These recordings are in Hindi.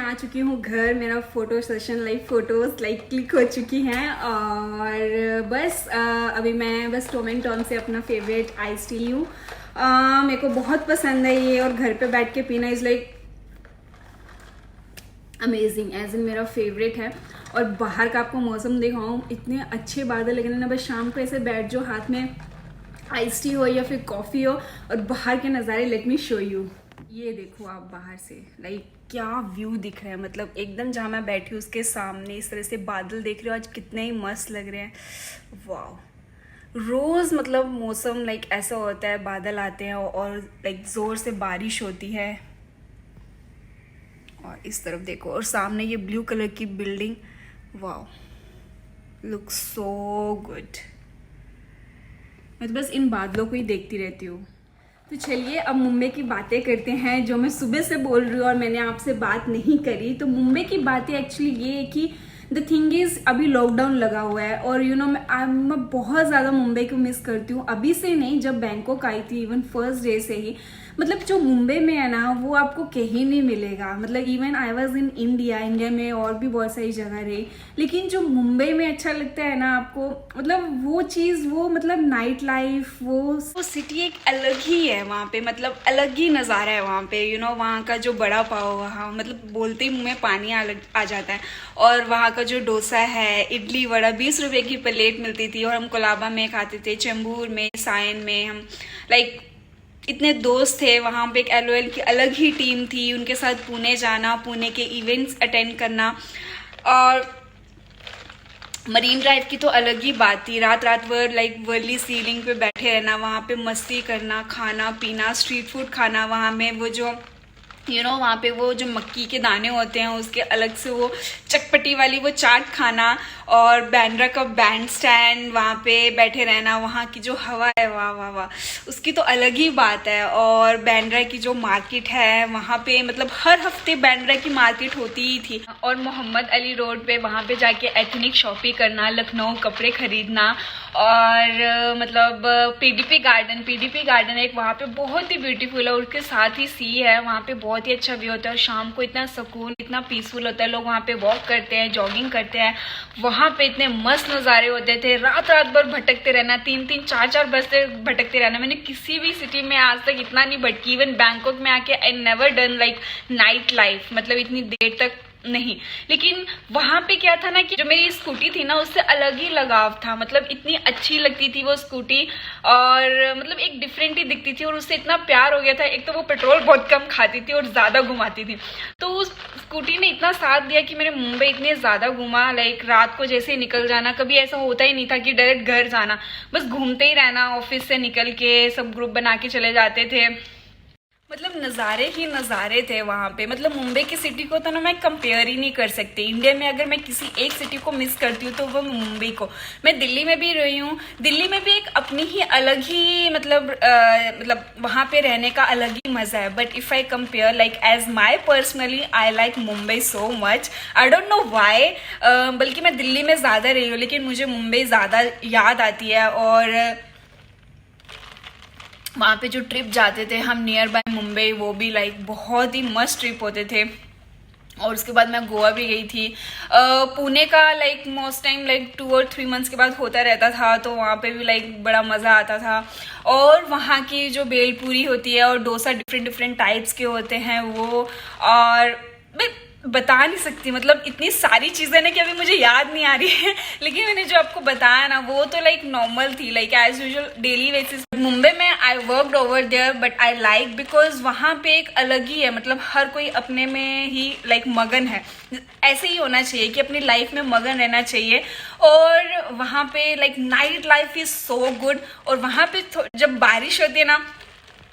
आ चुकी हूँ घर। मेरा photo session like photos like click हो चुकी हैं और बस अभी मैं बस टॉम एंड टॉम से अपना फेवरेट आइस टी ली हूँ। मेरे को बहुत पसंद है ये और घर पे बैठ के पीना is like amazing, as in मेरा फेवरेट है। और बाहर का आपको मौसम दिखाऊँ, इतने अच्छे बादल लग रहे हैं ना। बस शाम को ऐसे बैठ जो, हाथ में आइस टी हो या फिर कॉफ़ी हो और बाहर के नज़ारे लेट मी शो यू। ये देखो आप बाहर से लाइक क्या व्यू दिख रहा है, मतलब एकदम जहाँ मैं बैठी हूँ उसके सामने इस तरह से बादल देख रहे हो। आज कितने ही मस्त लग रहे हैं, वाह। रोज़ मतलब मौसम लाइक ऐसा होता है, बादल आते हैं और लाइक ज़ोर से बारिश होती है। और इस तरफ देखो और सामने ये ब्लू कलर की बिल्डिंग, वाह, लुक सो गुड। मैं तो बस इन बादलों को ही देखती रहती हूँ। तो चलिए अब मुंबई की बातें करते हैं, जो मैं सुबह से बोल रही हूँ और मैंने आपसे बात नहीं करी। तो मुंबई की बातें एक्चुअली ये है कि द थिंग इज़ अभी लॉकडाउन लगा हुआ है और यू नो मैं बहुत ज़्यादा मुंबई को मिस करती हूँ। अभी से नहीं, जब बैंकॉक आई थी इवन फर्स्ट डे से ही, मतलब जो मुंबई में है ना वो आपको कहीं नहीं मिलेगा। मतलब even I was in India में और भी बहुत सारी जगह रही, लेकिन जो मुंबई में अच्छा लगता है ना आपको, मतलब वो चीज़, वो मतलब नाइट लाइफ, वो सिटी एक अलग ही है वहाँ पे। मतलब अलग ही नज़ारा है वहाँ पे, यू नो। वहाँ का जो बड़ा पाव, वहाँ मतलब बोलते ही मुँह में पानी आ जाता है। और वहाँ का जो डोसा है, इडली वड़ा 20 रुपए की प्लेट मिलती थी और हम कोलाबा में खाते थे, चेंबूर में, सायन में। हम लाइक इतने दोस्त थे वहाँ पे। एक LOL की अलग ही टीम थी, उनके साथ पुणे जाना, पुणे के इवेंट्स अटेंड करना और मरीन ड्राइव की तो अलग ही बात थी। रात रात भर लाइक वर्ली सीलिंग पे बैठे रहना, वहाँ पे मस्ती करना, खाना पीना, स्ट्रीट फूड खाना। वहाँ में वो जो वहाँ पे वो जो मक्की के दाने होते हैं उसके अलग से वो चटपटी वाली वो चाट खाना और बैंड्रा का बैंड स्टैंड, वहाँ पे बैठे रहना। वहाँ की जो हवा है, वाह वाह वाह, उसकी तो अलग ही बात है। और बैंड्रा की जो मार्केट है वहाँ पे, मतलब हर हफ्ते बैंड्रा की मार्केट होती ही थी। और मोहम्मद अली रोड पे वहाँ पे जाके एथनिक शॉपिंग करना, लखनऊ कपड़े खरीदना। और मतलब पीडीपी गार्डन एक वहाँ पे बहुत ही ब्यूटीफुल है, उसके साथ ही सी है। वहाँ पे बहुत ही अच्छा व्यू होता है और शाम को इतना सुकून, इतना पीसफुल होता है। लोग वहाँ पे वॉक करते हैं, जॉगिंग करते हैं। वहाँ पे इतने मस्त नज़ारे होते थे। रात रात भर भटकते रहना, 3-3 4-4 बजे भटकते रहना। मैंने किसी भी सिटी में आज तक इतना नहीं भटकी। इवन बैंकॉक में आके I never done like night life, मतलब इतनी देर तक नहीं। लेकिन वहां पे क्या था ना कि जो मेरी स्कूटी थी ना उससे अलग ही लगाव था। मतलब इतनी अच्छी लगती थी वो स्कूटी और मतलब एक डिफरेंट ही दिखती थी और उससे इतना प्यार हो गया था। एक तो वो पेट्रोल बहुत कम खाती थी और ज़्यादा घुमाती थी, तो उस स्कूटी ने इतना साथ दिया कि मैंने मुंबई इतने ज़्यादा घूमा। लाइक रात को जैसे ही निकल जाना, कभी ऐसा होता ही नहीं था कि डायरेक्ट घर जाना, बस घूमते ही रहना। ऑफिस से निकल के सब ग्रुप बना के चले जाते थे। मतलब नज़ारे ही नज़ारे थे वहाँ पे। मतलब मुंबई की सिटी को तो ना मैं कंपेयर ही नहीं कर सकती। इंडिया में अगर मैं किसी एक सिटी को मिस करती हूँ तो वो मुंबई को। मैं दिल्ली में भी रही हूँ, दिल्ली में भी एक अपनी ही अलग ही मतलब वहाँ पे रहने का अलग ही मज़ा है। But if I compare like as my personally, I like Mumbai so much. I don't know why, बल्कि मैं दिल्ली में ज़्यादा रही हूँ लेकिन मुझे मुंबई ज़्यादा याद आती है। और वहाँ पे जो ट्रिप जाते थे हम नियर बाय मुंबई, वो भी लाइक बहुत ही मस्त ट्रिप होते थे। और उसके बाद मैं गोवा भी गई थी। पुणे का लाइक मोस्ट टाइम लाइक 2 और 3 मंथ्स के बाद होता रहता था, तो वहाँ पे भी लाइक बड़ा मज़ा आता था। और वहाँ की जो भेलपूरी होती है और डोसा डिफरेंट टाइप्स के होते हैं वो, और मैं बता नहीं सकती। मतलब इतनी सारी चीज़ें ना कि अभी मुझे याद नहीं आ रही है, लेकिन मैंने जो आपको बताया ना वो तो लाइक नॉर्मल थी, like as usual daily basis. Mumbai में I worked over there but I like, because वहाँ पे एक अलग ही है। मतलब हर कोई अपने में ही लाइक मगन है। ऐसे ही होना चाहिए कि अपनी लाइफ में मगन रहना चाहिए। और वहाँ पे like night life is so good. और वहाँ पे जब बारिश होती है ना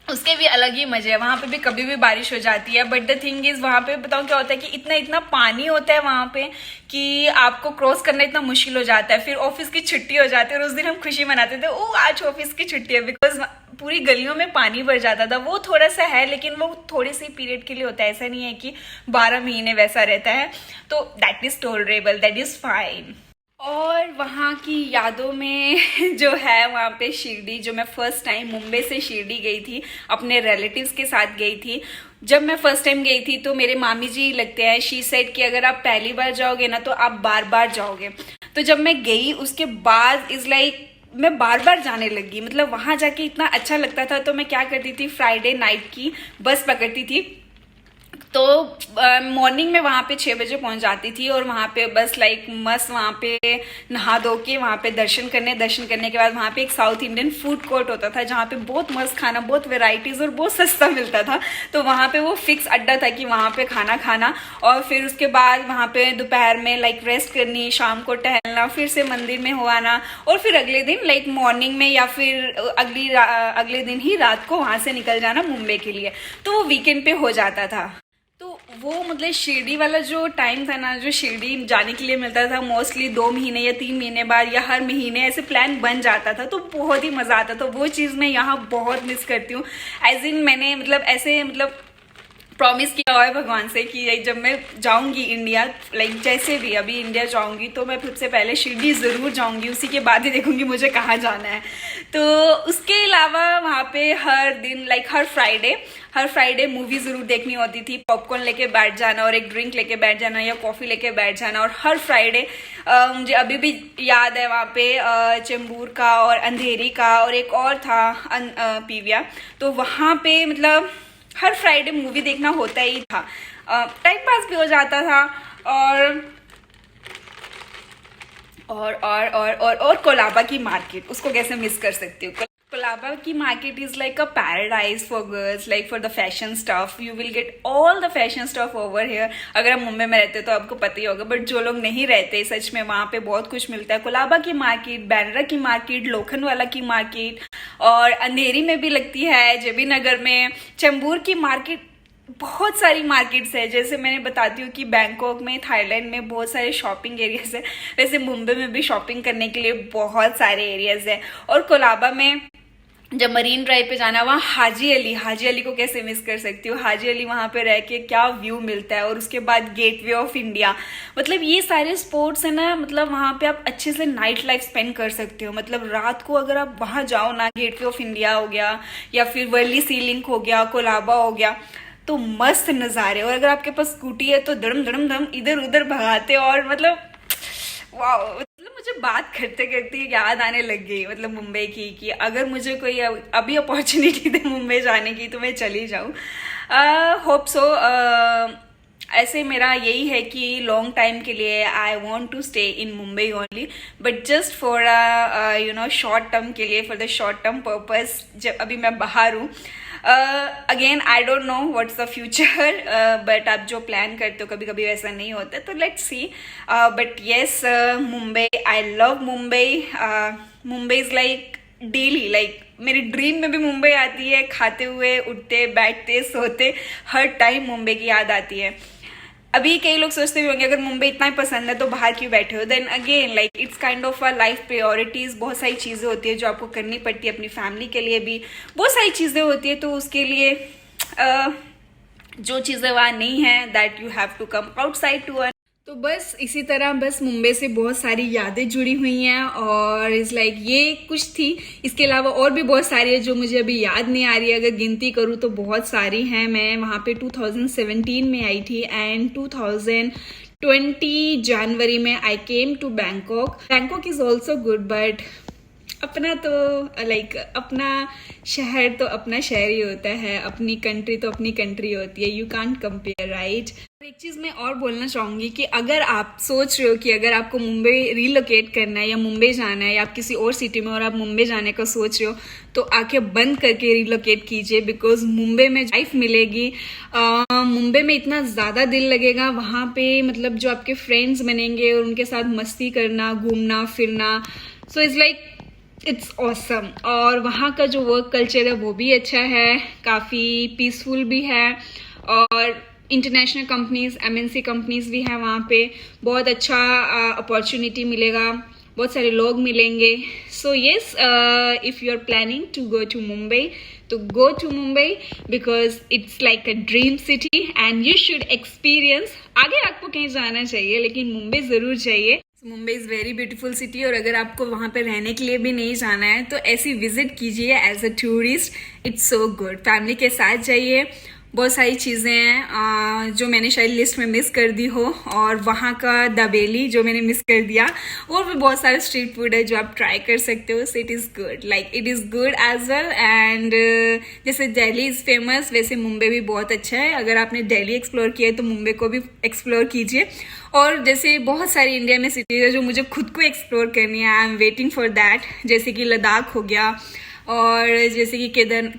उसके भी अलग ही मजे है। वहाँ पे भी कभी भी बारिश हो जाती है, बट द थिंग इज वहाँ पे बताऊँ क्या होता है कि इतना पानी होता है वहाँ पे कि आपको क्रॉस करना इतना मुश्किल हो जाता है। फिर ऑफिस की छुट्टी हो जाती है और उस दिन हम खुशी मनाते थे, ओ आज ऑफिस की छुट्टी है, बिकॉज पूरी गलियों में पानी भर जाता था। वो थोड़ा सा है, लेकिन वो थोड़े से पीरियड के लिए होता है, ऐसा नहीं है कि 12 महीने वैसा रहता है। तो that is tolerable, that is fine. और वहाँ की यादों में जो है वहाँ पे शिरडी, जो मैं फर्स्ट टाइम मुंबई से शिरडी गई थी, अपने रिलेटिव्स के साथ गई थी। जब मैं फर्स्ट टाइम गई थी तो मेरे मामी जी लगते हैं, शी सेड कि अगर आप पहली बार जाओगे ना तो आप बार बार जाओगे। तो जब मैं गई उसके बाद इज लाइक मैं बार बार जाने लगी, मतलब वहां जाके इतना अच्छा लगता था। तो मैं क्या करती थी, फ्राइडे नाइट की बस पकड़ती थी, तो मॉर्निंग में वहाँ पे 6 बजे पहुँच जाती थी और वहाँ पे बस लाइक मस्त वहाँ पे नहा धो के वहाँ पे दर्शन करने के बाद वहाँ पे एक साउथ इंडियन फूड कोर्ट होता था जहाँ पे बहुत मस्त खाना, बहुत वेराइटीज़ और बहुत सस्ता मिलता था। तो वहाँ पे वो फिक्स अड्डा था कि वहाँ पे खाना खाना, और फिर उसके बाद वहाँ पे दोपहर में लाइक रेस्ट करनी, शाम को टहलना, फिर से मंदिर में हो आना, और फिर अगले दिन लाइक मॉर्निंग में या फिर अगले दिन ही रात को वहाँ से निकल जाना मुंबई के लिए। तो वो वीकेंड पे हो जाता था। तो वो मतलब शिरडी वाला जो टाइम था ना, जो शिरडी जाने के लिए मिलता था मोस्टली 2 महीने या 3 महीने बाद या हर महीने ऐसे प्लान बन जाता था, तो बहुत ही मज़ा आता था। तो वो चीज़ मैं यहाँ बहुत मिस करती हूँ। एज इन मैंने मतलब ऐसे मतलब प्रॉमिस किया हुआ है भगवान से कि जब मैं जाऊंगी इंडिया, लाइक जैसे भी अभी इंडिया जाऊंगी तो मैं सबसे पहले शिरडी ज़रूर जाऊंगी, उसी के बाद ही देखूंगी मुझे कहाँ जाना है। तो उसके अलावा वहाँ पे हर दिन लाइक हर फ्राइडे मूवी ज़रूर देखनी होती थी। पॉपकॉर्न लेके बैठ जाना और एक ड्रिंक लेके बैठ जाना या कॉफ़ी लेके बैठ जाना। और हर फ्राइडे मुझे अभी भी याद है वहाँ पे चेंबूर का और अंधेरी का और एक और था पीविया, तो वहाँ पे मतलब हर फ्राइडे मूवी देखना होता ही था। टाइम पास भी हो जाता था। और कोलाबा की मार्केट, उसको कैसे मिस कर सकती हूँ। कोलाबा की market is like a paradise for girls, like for the fashion stuff. You will get all the fashion stuff over here. अगर आप मुंबई में रहते हो तो आपको पता ही होगा, बट जो लोग नहीं रहते सच में वहाँ पे बहुत कुछ मिलता है। कोलाबा की मार्केट, बैंड्रा की मार्केट, लोखंडवाला की मार्केट, और अंधेरी में भी लगती है, जेबी नगर में, चेंबूर की मार्केट, बहुत सारी मार्केट्स है। जैसे मैंने बताती हूँ कि बैंकॉक में, थाईलैंड में बहुत सारे शॉपिंग एरियाज है, वैसे मुंबई में भी शॉपिंग करने के लिए बहुत सारे एरियाज है। और कोलाबा में जब मरीन ड्राइव पे जाना, वहाँ हाजी अली को कैसे मिस कर सकती हूँ। हाजी अली वहाँ पे रह के क्या व्यू मिलता है। और उसके बाद गेटवे ऑफ इंडिया, मतलब ये सारे स्पॉट्स है ना, मतलब वहाँ पे आप अच्छे से नाइट लाइफ स्पेंड कर सकते हो। मतलब रात को अगर आप वहाँ जाओ ना, गेटवे ऑफ इंडिया हो गया या फिर वर्ली सी लिंक हो गया, कोलाबा हो गया, तो मस्त नज़ारे। और अगर आपके पास स्कूटी है तो धड़म धड़म धम इधर उधर भगाते, और मतलब वाह, मतलब मुझे बात करते करते याद आने लग गई मतलब मुंबई की, कि अगर मुझे कोई अभी अपॉर्चुनिटी दे मुंबई जाने की तो मैं चली जाऊँ। Hope so. ऐसे मेरा यही है कि लॉन्ग टाइम के लिए I want to stay in Mumbai only, but just for short term के लिए, for the short term purpose, जब अभी मैं बाहर हूँ। Again I don't know what's the future, but आप जो प्लान करते हो कभी कभी वैसा नहीं होता, तो let's see. But yes, Mumbai, I love Mumbai. Mumbai is like daily, like मेरी ड्रीम में भी मुंबई आती है। खाते हुए, उठते, बैठते, सोते, हर टाइम मुंबई की याद आती है। अभी कई लोग सोचते भी होंगे अगर मुंबई इतना ही पसंद है तो बाहर क्यों बैठे हो। Then again like it's kind of a life priorities. बहुत सारी चीज़ें होती है जो आपको करनी पड़ती है, अपनी फैमिली के लिए भी बहुत सारी चीज़ें होती है। तो उसके लिए जो चीज़ें वहाँ नहीं है, that you have to come outside to earn. तो बस इसी तरह बस मुंबई से बहुत सारी यादें जुड़ी हुई हैं, और इस लाइक ये कुछ थी। इसके अलावा और भी बहुत सारी है जो मुझे अभी याद नहीं आ रही है। अगर गिनती करूँ तो बहुत सारी हैं। मैं वहाँ पे 2017 में आई थी, एंड 2020 जनवरी में I came to Bangkok. Bangkok is also good, but अपना तो लाइक अपना शहर तो अपना शहर ही होता है, अपनी कंट्री तो अपनी कंट्री होती है। You can't compare, right. एक चीज़ मैं और बोलना चाहूँगी कि अगर आप सोच रहे हो कि अगर आपको मुंबई रिलोकेट करना है या मुंबई जाना है, या आप किसी और सिटी में और आप मुंबई जाने का सोच रहे हो, तो आंखें बंद करके रिलोकेट कीजिए। बिकॉज मुंबई में लाइफ मिलेगी, मुंबई में इतना ज़्यादा दिल लगेगा। वहाँ पे मतलब जो आपके फ्रेंड्स बनेंगे और उनके साथ मस्ती करना, घूमना फिरना, so it's like it's awesome. और वहाँ का जो वर्क कल्चर है वो भी अच्छा है, काफ़ी पीसफुल भी है, और इंटरनेशनल कंपनीज, MNC कंपनीज भी हैं वहाँ पे। बहुत अच्छा अपॉर्चुनिटी मिलेगा, बहुत सारे लोग मिलेंगे। So yes, if you are planning to go to Mumbai, तो go to Mumbai, because it's like a dream city and you should experience. आगे आपको कहीं जाना चाहिए लेकिन मुंबई ज़रूर चाहिए। Mumbai is very beautiful city, और अगर आपको वहाँ पे रहने के लिए भी नहीं जाना है तो ऐसी विजिट कीजिए as a tourist. It's so good. Family के साथ जाइए, बहुत सारी चीज़ें हैं जो मैंने शायद लिस्ट में मिस कर दी हो, और वहाँ का दाबेली जो मैंने मिस कर दिया। और भी बहुत सारे स्ट्रीट फूड है जो आप ट्राई कर सकते हो। So it is good, like it is good as well. And जैसे दिल्ली इज़ फेमस, वैसे मुंबई भी बहुत अच्छा है। अगर आपने दिल्ली एक्सप्लोर किया है तो मुंबई को भी एक्सप्लोर कीजिए। और जैसे बहुत सारी इंडिया में सिटीज़ है जो मुझे खुद को एक्सप्लोर करनी है, I am waiting for that. जैसे कि लद्दाख हो गया, और जैसे कि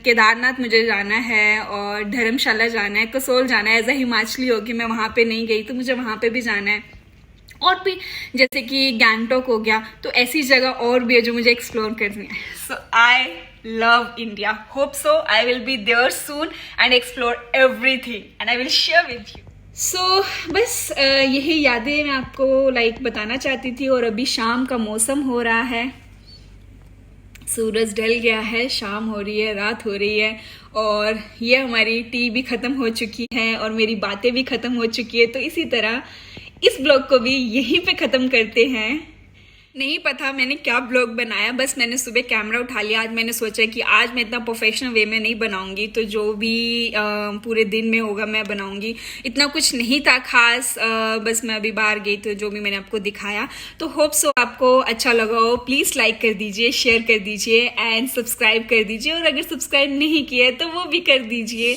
केदारनाथ मुझे जाना है, और धर्मशाला जाना है, कसोल जाना है। एज अ हिमाचली होगी, मैं वहाँ पे नहीं गई तो मुझे वहाँ पे भी जाना है। और भी जैसे कि गैंगटॉक हो गया। तो ऐसी जगह और भी है जो मुझे एक्सप्लोर करनी है। So I love India, hope so I will be there soon and explore everything and I will share with you. So बस यही यादें मैं आपको बताना चाहती थी। और अभी शाम का मौसम हो रहा है, सूरज ढल गया है, शाम हो रही है, रात हो रही है, और ये हमारी टी भी ख़त्म हो चुकी है और मेरी बातें भी ख़त्म हो चुकी है। तो इसी तरह इस ब्लॉग को भी यहीं पे ख़त्म करते हैं। नहीं पता मैंने क्या ब्लॉग बनाया, बस मैंने सुबह कैमरा उठा लिया। आज मैंने सोचा कि आज मैं इतना प्रोफेशनल वे में नहीं बनाऊंगी, तो जो भी पूरे दिन में होगा मैं बनाऊंगी। इतना कुछ नहीं था खास, बस मैं अभी बाहर गई तो जो भी मैंने आपको दिखाया। तो होप सो आपको अच्छा लगा हो। प्लीज़ लाइक कर दीजिए, शेयर कर दीजिए एंड सब्सक्राइब कर दीजिए। और अगर सब्सक्राइब नहीं किया है तो वो भी कर दीजिए।